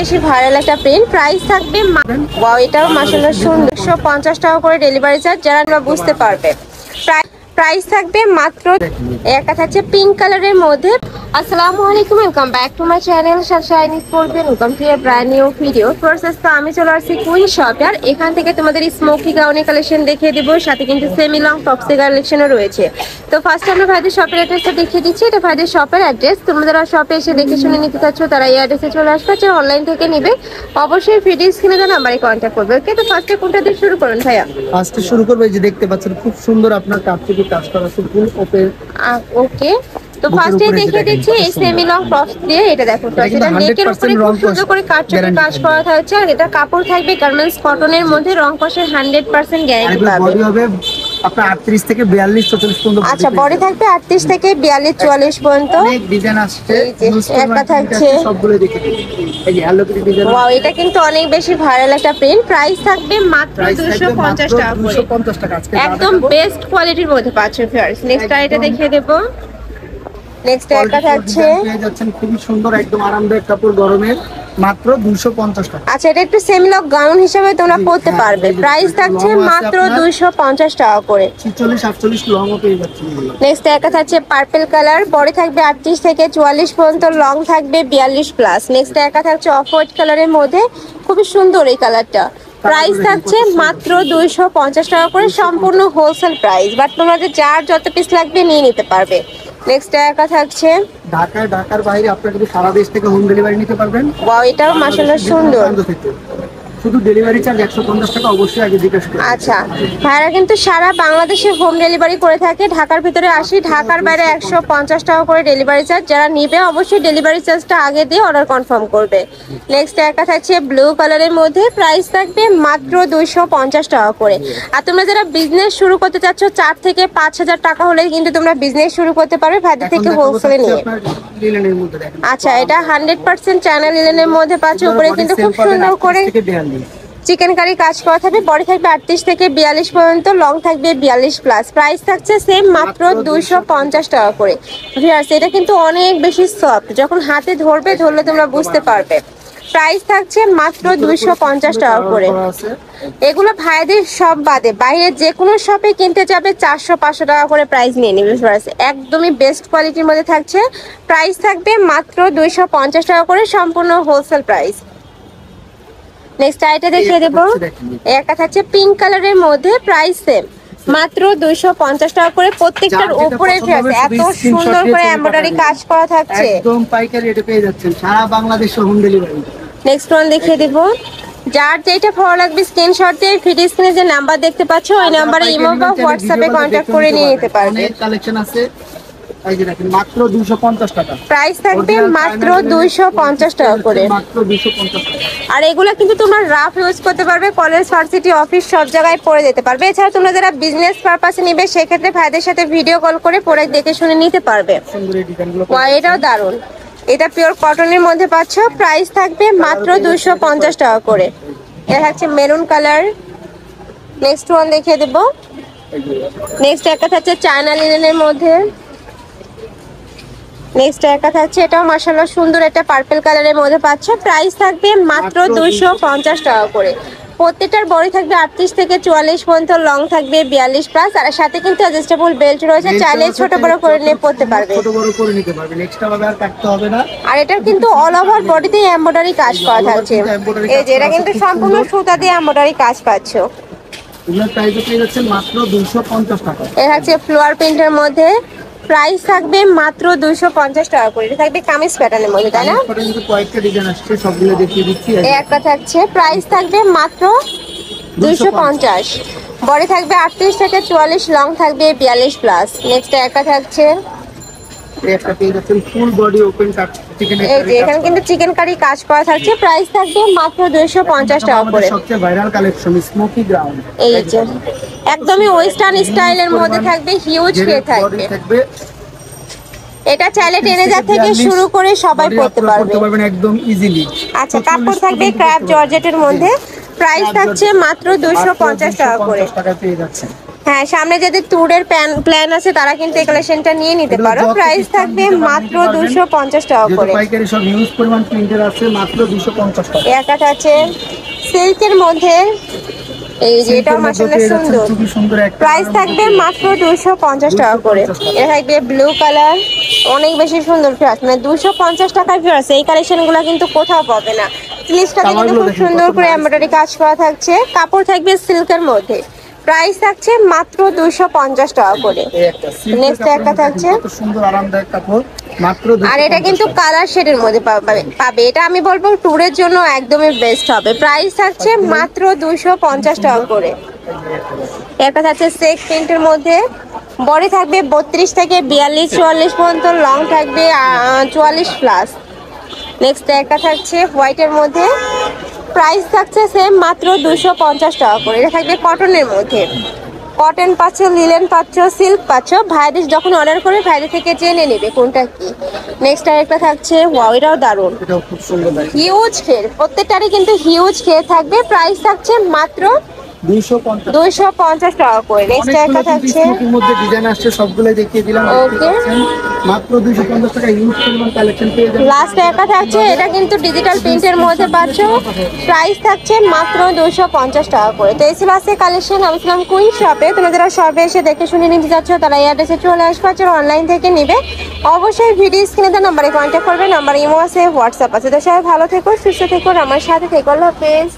বেশি ভাইরাল একটা print. Price থাকবে ওয়াও, এটাও মাশাআল্লাহ সুন্দর। 150 টাকা করে ডেলিভারি চার্জ, যারা আমরা বুঝতে পারবে। প্রাইস থাকবে মাত্র। একটা থাকছে পিঙ্ক কালারের মধ্যে। আসসালামু আলাইকুম, welcome back to my channel Sunshine sports. Welcome to A brand new video. Process তো আমি চলে আসছি কুইন শপে, আর এখান থেকে তোমাদের স্মোকি গাউনের কালেকশন দেখিয়ে দেবো, সাথে কিন্তু সেমি লং টপসের কালেকশনও রয়েছে। তো ফার্স্ট আমরা ভাইদের শপের অ্যাড্রেসটা দেখিয়ে দিচ্ছি। এটা ভাইদের শপের অ্যাড্রেস। তোমরা যারা শপে এসে দেখে শুনে নিতে চাচ্ছ তারা এই অ্যাড্রেসে চলে আসবে, যারা অনলাইন থেকে নিবে অবশ্যই ভিডিও স্ক্রিনে দেওয়া নাম্বারে কন্ট্যাক্ট করবে। ওকে, তো ফার্স্টে কোনটা দিয়ে শুরু করুন ভাইয়া? ফার্স্টে শুরু করবে, যে দেখতে পাচ্ছেন খুব সুন্দর আপনার কাপড়ে কাজ করা ফুল ওপেন। ওকে, তো ফার্স্টে দেখিয়ে দিচ্ছি এই সেমি লং টপস দিয়ে। এটা দেখো, এটা নেকের উপরে খুব সুন্দর করে কাটচুপি কাজ করা হয়েছে, আর এটা কাপড় থাকবে গার্মেন্টস কটনের মধ্যে, রং কষের 100% গ্যারান্টি পাবে। বডি হবে আপনার 38 থেকে 42 44 পর্যন্ত। আচ্ছা, বডি থাকবে 38 থেকে 42 44 পর্যন্ত। অনেক ডিজাইন আসছে, একটা থাকছে সবগুলো দেখে দিন। এই যে হ্যালো কিটি ডিজাইন। ওয়াও, এটা কিন্তু অনেক বেশি ভাইরাল একটা প্রিন্ট। প্রাইস থাকবে মাত্র 250 টাকা করে। 250 টাকা আজকে একদম বেস্ট কোয়ালিটির মধ্যে পাচ্ছেন ভিউয়ার্স। নেক্সট এটা দেখিয়ে দেব। নেক্সট একটা থাকছে, পেয়ে যাচ্ছেন খুবই সুন্দর একদম আরামদায়ক কাপড় গরমের, মাত্র 250 টাকা। আচ্ছা, এটা একটু সেমি লং গাউন হিসেবে তোমরা পরতে পারবে। প্রাইস থাকছে মাত্র 250 টাকা করে। 46 48 লং ও পেয়ে যাচ্ছেন। নেক্সট একটা থাকছে পার্পল কালার, বডি থাকবে 38 থেকে 44 পর্যন্ত, লং থাকবে 42 প্লাস। নেক্সট একটা থাকছে অফ হোয়াইট কালারের মধ্যে, খুবই সুন্দর এই কালারটা। প্রাইস থাকছে মাত্র 250 টাকা করে, সম্পূর্ণ হোলসেল প্রাইস। বাট তোমাদের যার যত পিস লাগবে নিয়ে নিতে পারবে। নেক্সট একটা থাকছে ঢাকার বাইরে আপনারা কিন্তু সারা দেশ থেকে হোম ডেলিভারি নিতে পারবেন। ওয়াও, এটাও মাশাআল্লাহ সুন্দর। শুধু ডেলিভারি চার্জ 150 টাকা অবশ্যই আগে জিজ্ঞেস করুন। আচ্ছা, ভাইরা কিন্তু সারা বাংলাদেশে হোম ডেলিভারি করে থাকে। ঢাকার ভিতরে 80, ঢাকার বাইরে 150 টাকা করে ডেলিভারি চার্জ। যারা নিবে অবশ্যই ডেলিভারি চার্জটা আগে দিয়ে অর্ডার কনফার্ম করবে। নেক্সট একটা থাকছে ব্লু কালারের মধ্যে, প্রাইস থাকবে মাত্র 250 টাকা করে। আর তোমরা যারা বিজনেস শুরু করতে চাচ্ছ 4 থেকে 5,000 টাকা হলেই কিন্তু তোমরা বিজনেস শুরু করতে পারবে ভাইদের থেকে হোলসেলে নিয়ে। আচ্ছা, এটা 100% চ্যানেল লিনেনের মধ্যে পাচ্ছ। উপরে কিন্তু খুব সুন্দর করে চিকেন কারি কাজ করা থাকবে। বডি থাকবে 38 থেকে 42 পর্যন্ত, লং থাকবে 42 প্লাস। প্রাইস থাকছে সেম মাত্র 250 টাকা করে। ভিউয়ার্স, এটা কিন্তু অনেক বেশি সফট, যখন হাতে ধরলে তোমরা বুঝতে পারবে। প্রাইস থাকছে মাত্র 250 টাকা করে। এগুলো ভাইদের সব বাদে বাইরে যে কোনো শপে কিনতে যাবে 400-500 টাকা করে প্রাইস নিয়ে নিবে। একদমই বেস্ট কোয়ালিটির মধ্যে থাকছে। প্রাইস থাকবে মাত্র 250 টাকা করে, সম্পূর্ণ হোলসেল প্রাইস। নেক্সট আইটা দেখিয়ে দেবো। একটা থাকছে পিঙ্ক কালারের মধ্যে, প্রাইস সেম মাত্র 250 টাকা করে। প্রত্যেকটার উপরে এত সুন্দর করে এমব্রয়ডারি কাজ করা থাকছে, একদম পাইকারি রেটে পেয়ে যাচ্ছেন সারা বাংলাদেশে হোম ডেলিভারি। নেক্সট ওয়ান দেখিয়ে দেব। যার যেটা ভালো লাগবে স্ক্রিনশট দিয়ে ভিডিও স্ক্রিনে যে নাম্বার দেখতে পাচ্ছ ওই নাম্বারে ইমো বা হোয়াটসঅ্যাপে কন্টাক্ট করে নিয়ে নিতে পারবে। অনেক কালেকশন আছে, এই যে দেখেন মাত্র 250 টাকা। প্রাইস থাকবে মাত্র 250 টাকা করে, মাত্র 250 টাকা। আর এগুলা কিন্তু তোমরা রাফ ইউজ করতে পারবে, কলেজ ভার্সিটি অফিস সব জায়গায় পরে যেতে পারবে। এছাড়া তোমরা যারা বিজনেস পারপাসে নিবে সেক্ষেত্রে ভাইদের সাথে ভিডিও কল করে পরে দেখে শুনে নিতে পারবে। সুন্দর এই ডিজাইনগুলো, এটাও দারুন। এটা পিওর কটনের মধ্যে পাচ্ছ। প্রাইস থাকবে মাত্র 250 টাকা করে। এটা থাকছে মেরুন কালার। নেক্সট ওয়ান দেখিয়ে দেব। নেক্সট একটা থাকছে চায়না লিনেনের মধ্যে। নেক্সট একটা থাকছে, এটাও মাশাআল্লাহ সুন্দর, একটা পার্পল কালারের মধ্যে পাচ্ছ। প্রাইস থাকবে মাত্র 250 টাকা করে। প্রত্যেকটার বডি থাকবে 38 থেকে 44 পর্যন্ত, লং থাকবে 42 প্লাস। আর সাথে কিন্তু অ্যাডজাস্টেবল বেল্ট রয়েছে, চাইলে ছোট বড় করে নিয়ে পড়তে পারবে। ছোট বড় করে নিতে পারবেন, এক্সট্রা ভাবে আর কাটতে হবে না। আর এটার কিন্তু অল ওভার বডিতে এমব্রয়ডারি কাজ করা থাকছে। এই যে এটা কিন্তু সম্পূর্ণ সুতা দিয়ে এমব্রয়ডারি কাজ পাচ্ছ। এগুলোর প্রাইস পেয়ে যাচ্ছেন মাত্র 250 টাকা। এটা হচ্ছে ফ্লোয়ার প্রিন্টের মধ্যে, প্রাইস থাকবে মাত্র 250 টাকা করে। এটা থাকবে কামিজ প্যাটার্নের মধ্যে, তাই না? কয়েকটা ডিজাইন আসছে, সবগুলো দেখিয়ে দিচ্ছি। একটা থাকছে, প্রাইস থাকবে মাত্র 250। বডি থাকবে 38 থেকে 44, লং থাকবে 42 প্লাস। নেক্সট একটা থাকছে, একটা পেয়ে যাচ্ছেন ফুল বডি ওপেন কাট চিকেন। এই যে এখানে কিন্তু চিকেন কারি কাজ করা থাকছে। প্রাইস থাকবে মাত্র 250 টাকা করে। সবচেয়ে ভাইরাল কালেকশন স্মোকি গ্রাউন্ড, এই যে একদমই ওয়েস্টার্ন স্টাইলের মধ্যে থাকবে, হিউজ কে থাকবে। এটা চাইলে টেনেজার থেকে শুরু করে সবাই পড়তে পারবে একদম ইজিলি। আচ্ছা, কাপড় থাকবে ক্র্যাপ জর্জেটের মধ্যে। প্রাইস থাকছে মাত্র 250 টাকা করে। পেয়ে যাচ্ছেন। হ্যাঁ, সামনে যাদের ট্যুরের প্ল্যান আছে তারা কিন্তু এই কালেকশনটা নিয়ে নিতে পারো। প্রাইস থাকবে মাত্র 250 টাকা যেহেতু করে। পাইকারি সব হিউজ পরিমাণ প্রিন্টের আছে, মাত্র 250 টাকা। একটা আছে সিল্কের মধ্যে, এই যে এটাও মাশাআল্লাহ সুন্দর। খুবই সুন্দর একটা প্রাইস থাকবে মাত্র 250 টাকা করে। এটা থাকবে ব্লু কালার, অনেক বেশি সুন্দর ফিয়ার্স, মানে 250 টাকার ফিয়ার্স। এই কালেকশনগুলো কিন্তু কোথাও পাবে না। স্লিভসটাতে কিন্তু খুব সুন্দর করে এমব্রয়ডারি কাজ করা থাকছে, কাপড় থাকবে সিল্কের মধ্যে। প্রাইস থাকছে মাত্র 250 টাকা করে। নেক্সট একটা থাকছে কত সুন্দর আরামদায়ক কাপড়, মাত্র আর এটা কিন্তু কালার শেডের মধ্যে পাবে। এটা আমি বলবো ট্যুরের জন্য একদমই বেস্ট হবে। প্রাইস থাকছে মাত্র 250 টাকা করে। একটা থাকছে চেক প্রিন্টের মধ্যে, বডি থাকবে 32 থেকে 42 44 পর্যন্ত, লং থাকবে 44 প্লাস। নেক্সট একটা থাকছে হোয়াইটের মধ্যে, প্রাইস থাকছে সেম মাত্র 250 টাকা করে। এটা থাকবে কটনের মধ্যে, কটন পাচ্ছ, লিলেন পাচ্ছ, সিল্ক পাচ্ছ। ভাইদের যখন অর্ডার করে ভাইদের থেকে জেনে নেবে কোনটা কি। নেক্সট আরেকটা থাকছে, ওয়াও এটাও দারুন, এটাও খুব সুন্দর লাগে, হিউজ খের, প্রত্যেকটারই কিন্তু হিউজ খের থাকবে। প্রাইস থাকছে মাত্র 250 টাকা করে। নেক্সট একটা থাকছে, এর মধ্যে ডিজাইন আসছে, সবগুলো দেখিয়ে দিলাম। ওকে, মাত্র 250 টাকা হিউজ পরিমাণ কালেকশন পেয়ে যাবেন। লাস্ট একটা থাকছে, এটা কিন্তু ডিজিটাল প্রিন্টের মধ্যে পাচ্ছ। প্রাইস থাকছে মাত্র 250 টাকা করে। তো এই ছিল আজকে কালেকশন। আমি ছিলাম কুইন শপে। তোমরা যারা শপে এসে দেখে শুনে নিতে যাচ্ছ তারা এই অ্যাড্রেসে চলে আসবে, যারা অনলাইন থেকে নিবে অবশ্যই ভিডিও স্ক্রিনে দেওয়া নাম্বারে কন্ট্যাক্ট করবে। নাম্বার ইমো আছে, হোয়াটসঅ্যাপ আছে। তো সবাই ভালো থেকো, সুস্থ থেকো, আমার সাথে থেকো। আল্লাহ হাফেজ।